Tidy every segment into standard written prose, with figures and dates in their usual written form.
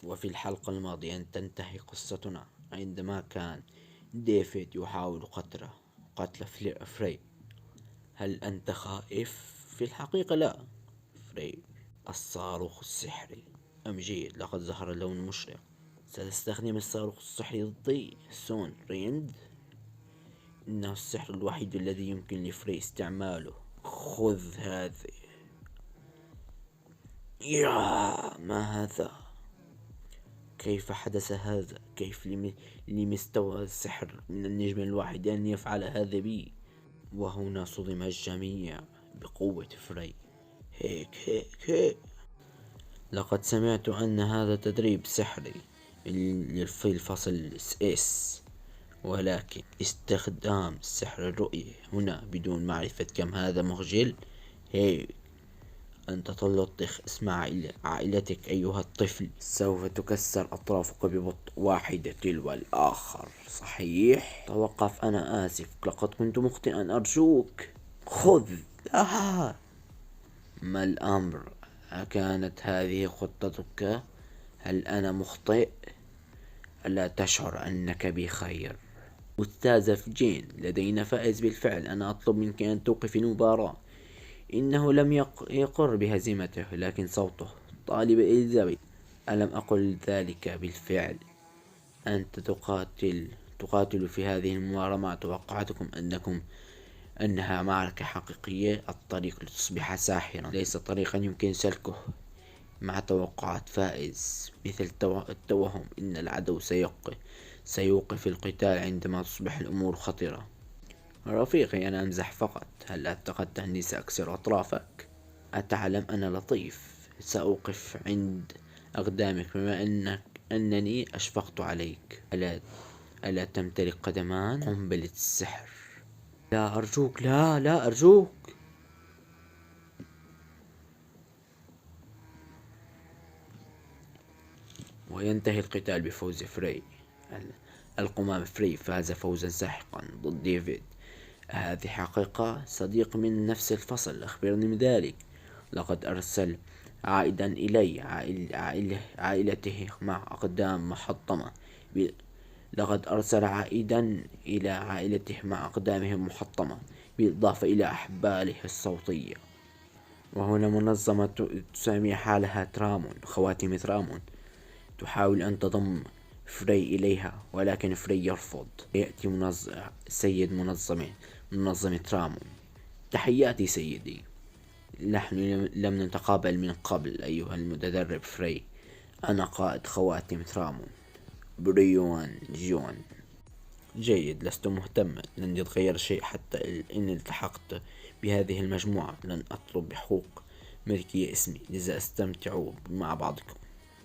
وفي الحلقة الماضية تنتهي قصتنا عندما كان ديفيد يحاول قتل فري. هل أنت خائف؟ في الحقيقة لا. فري الصاروخ السحري أم جيد، لقد ظهر لون مشرق. ستستخدم الصاروخ السحري ضدي سون ريند. إنه السحر الوحيد الذي يمكن لفري استعماله. خذ هذه. يا ما هذا؟ كيف حدث هذا؟ كيف لمستوى السحر من النجم الواحد أن يفعل هذا بي؟ وهنا صدم الجميع بقوة فري. هيك. لقد سمعت أن هذا تدريب سحري في الفصل اس، ولكن استخدام سحر الرؤية هنا بدون معرفة كم هذا مخجل. هيك أنت تلطخ اسم عائلتك أيها الطفل. سوف تكسر أطرافك ببطء واحدة تلو الآخر. صحيح؟ توقف، أنا آسف، لقد كنت مخطئا، أرجوك خذ. ما الأمر؟ أكانت هذه خطتك؟ هل أنا مخطئ؟ ألا تشعر أنك بخير؟ أستاذة جين، لدينا فائز بالفعل. أنا أطلب منك أن توقف المباراة. إنه لم يقر بهزيمته، لكن صوته طالب إليزابيث. ألم أقل ذلك بالفعل؟ أنت تقاتل في هذه المباراة مع توقعاتكم أنها معركة حقيقية. الطريق لتصبح ساحرا ليس طريقا يمكن سلكه مع توقعات فائز مثل التوهم. إن العدو سيوقف القتال عندما تصبح الأمور خطرة. رفيقي، أنا أمزح فقط. هل اعتقدت أني سأكسر أطرافك؟ أتعلم أنا لطيف. سأوقف عند أقدامك بما أنني أشفقت عليك. ألا تمتلك قدمان؟ قنبلة السحر. لا أرجوك، لا أرجوك. وينتهي القتال بفوز فري. القمام فري فاز فوزا ساحقا ضد ديفيد. هذه حقيقة؟ صديق من نفس الفصل، أخبرني من ذلك. لقد أرسل عائدا إلي عائلته مع أقدام محطمة. لقد أرسل عائدا إلى عائلته مع أقدامه محطمة، بالإضافة إلى أحباله الصوتية. وهنا منظمة تسمي حالها ترامون، خواتم ترامون، تحاول أن تضم فري إليها، ولكن فري يرفض. يأتي سيد منظمة ترامون. تحياتي سيدي، نحن لم نتقابل من قبل أيها المتدرب فري. أنا قائد خواتم ترامون، بريوان جون. جيد، لست مهتما. لن يتغير شيء حتى إن التحقت بهذه المجموعة. لن أطلب بحقوق ملكية اسمي، لذا استمتعوا مع بعضكم.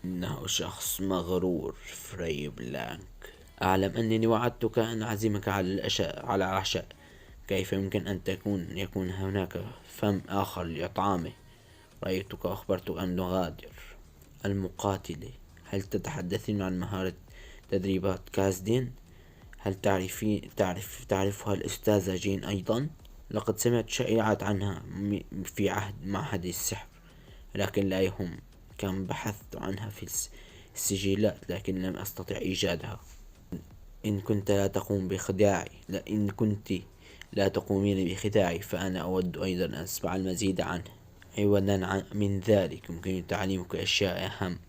إنه شخص مغرور، فري بلانك. أعلم أنني وعدتك أن أعزمك على العشاء. كيف يمكن أن يكون هناك فم آخر لإطعامه؟ رأيتك وأخبرتك أن نغادر. المقاتلة، هل تتحدثين عن مهارة تدريبات كازدين؟ هل تعرفها الأستاذة جين أيضا؟ لقد سمعت شائعات عنها في عهد معهد السحر، لكن لا يهم. كم بحثت عنها في السجلات لكن لم أستطع إيجادها. إن كنت لا تقومين بخداعي، فأنا أود أيضا أن أسمع المزيد عنه. عوضا من ذلك يمكن تعليمك أشياء أهم.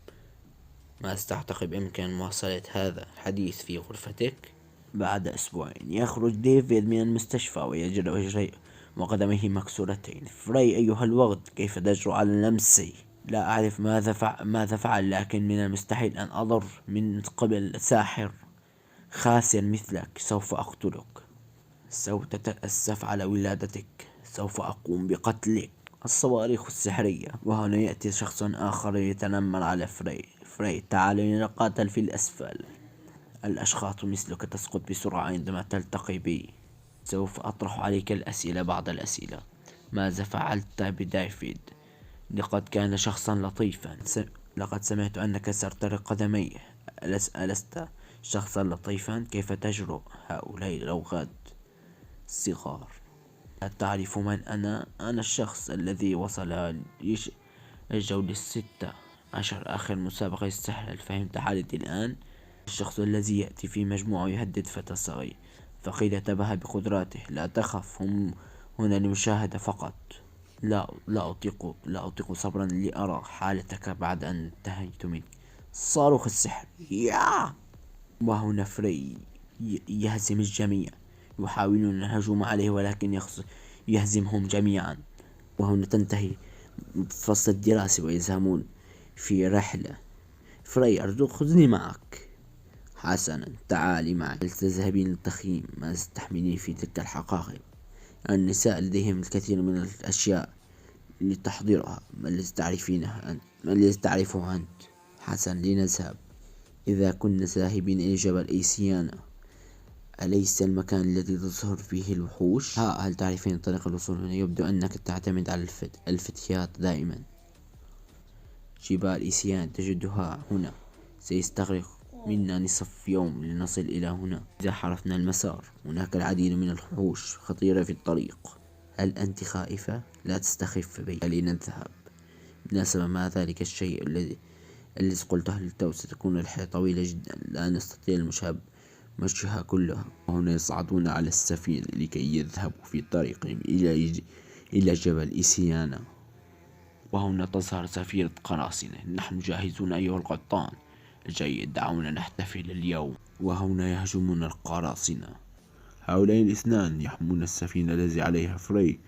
ما تعتقد بإمكان مواصلة هذا الحديث في غرفتك؟ بعد أسبوعين يخرج ديفيد من المستشفى ويجد وجهه وقدميه مكسورتين. فري أيها الوغد، كيف تجرؤ على لمسي؟ لا أعرف ماذا فعل، لكن من المستحيل أن أضر من قبل ساحر خاسر مثلك. سوف أقتلك. سوف تتأسف على ولادتك. سوف أقوم بقتلك. الصواريخ السحرية. وهنا يأتي شخص آخر يتنمر على فري، تعال لنقاتل في الأسفل. الأشخاص مثلك تسقط بسرعة عندما تلتقي بي. سوف أطرح عليك بعض الأسئلة. ماذا فعلت بديفيد؟ لقد كان شخصا لطيفا. لقد سمعت أنك كسرت قدميه. ألست شخصا لطيفا؟ كيف تجرؤ؟ هؤلاء الأوغاد الصغار. تعرف من أنا؟ أنا الشخص الذي وصل الجولة 6 آخر مسابقة السحر، هل فهمت حالتي الآن؟ الشخص الذي يأتي في مجموعة يهدد فتى صغير، فقيل تبه بقدراته. لا تخف، هم هنا للمشاهدة فقط. لا أطيق صبرا لأرى حالتك بعد أن انتهيت منك. صاروخ السحر يا. وهنا فري يهزم الجميع. يحاولون الهجوم عليه ولكن يهزمهم جميعا. وهنا تنتهي فصل الدراسة ويذهبون في رحلة. فري أرجوك خذني معك. حسنا، تعالي معي. هل تذهبين للتخييم؟ ما تحملين في تلك الحقائب؟ النساء لديهم الكثير من الأشياء لتحضيرها. ما الذي تعرفينه أنت؟ ما الذي تعرفه أنت؟ حسنا، لنذهب. إذا كنا ذاهبين إلى جبل إيسيانا، أليس المكان الذي تظهر فيه الوحوش؟ هل تعرفين طريق الوصول هنا؟ يبدو أنك تعتمد على الفتيات دائما. جبال إيسيان تجدها هنا. سيستغرق منا نصف يوم لنصل إلى هنا إذا حرفنا المسار. هناك العديد من الوحوش خطيرة في الطريق. هل أنت خائفة؟ لا تستخف بي. لنذهب. بالمناسبة، ما ذلك الشيء الذي قلته للتو؟ ستكون رحلة طويلة جدا، لا نستطيع مشيها كلها. وهنا يصعدون على السفينة لكي يذهبوا في طريقهم إلى جبل إيسيانا. وهنا تظهر سفينة قراصنة. نحن جاهزون أيها القبطان. جيد، دعونا نحتفل اليوم. وهنا يهجمون القراصنة. هؤلاء الاثنان يحمون السفينة التي عليها فري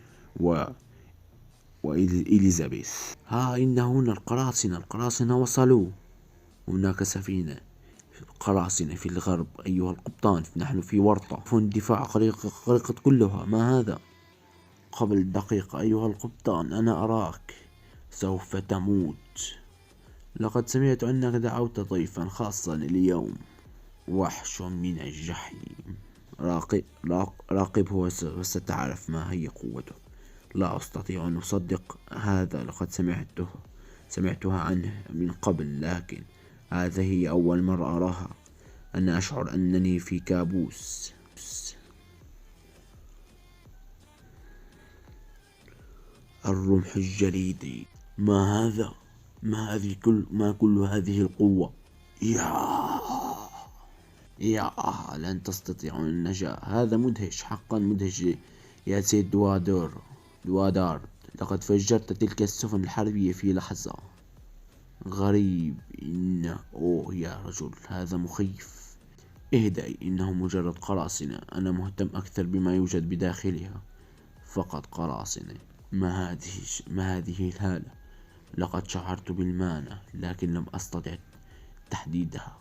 وإليزابيث. إن هنا القراصنة وصلوا. هناك سفينة قراصنة في الغرب أيها القبطان. نحن في ورطة. اندفاع غرقت كلها. ما هذا؟ قبل دقيقة أيها القبطان، أنا أراك سوف تموت. لقد سمعت أنك دعوت ضيفا خاصا اليوم. وحش من الجحيم. راقبه وستعرف ما هي قوته. لا أستطيع أن أصدق هذا. لقد سمعتها عنه من قبل، لكن هذه هي أول مرة أراها. أنا أشعر أنني في كابوس. الرمح الجليدي. ما هذا؟ ما كل هذه القوة؟ يا لن تستطيعون النجاة. هذا مدهش، حقا مدهش يا سيد دوادار. لقد فجرت تلك السفن الحربية في لحظة. غريب. يا رجل، هذا مخيف. اهدئي، إنه مجرد قراصنة. أنا مهتم أكثر بما يوجد بداخلها. فقط قراصنة. ما هذه الهالة؟ لقد شعرت بالمانع لكن لم أستطع تحديدها.